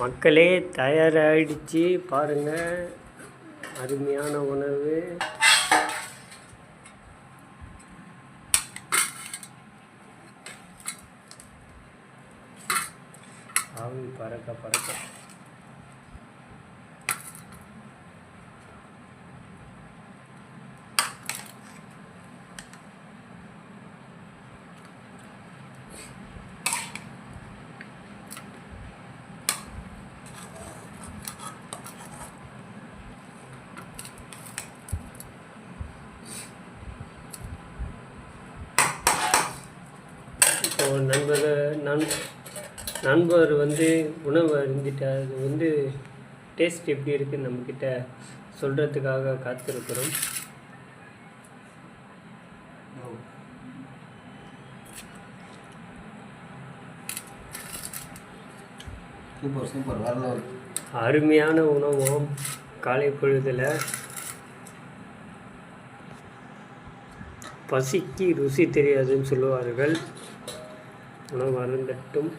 மக்களே தயாராகிடுச்சு பாருங்கள், அருமையான உணவு. ஆவி பறக்க பறக்க இப்போ நண்பர் உணவு அருந்திட்டார். அது டேஸ்ட் எப்படி இருக்குன்னு நம்மக்கிட்ட சொல்கிறதுக்காக காத்திருக்கிறோம். சூப்பர் சூப்பர், வரல. அருமையான உணவும் காலை பொழுதில் பசிக்கு ருசி தெரியாதுன்னு சொல்லுவார்கள். உணவு அருந்தட்டும்.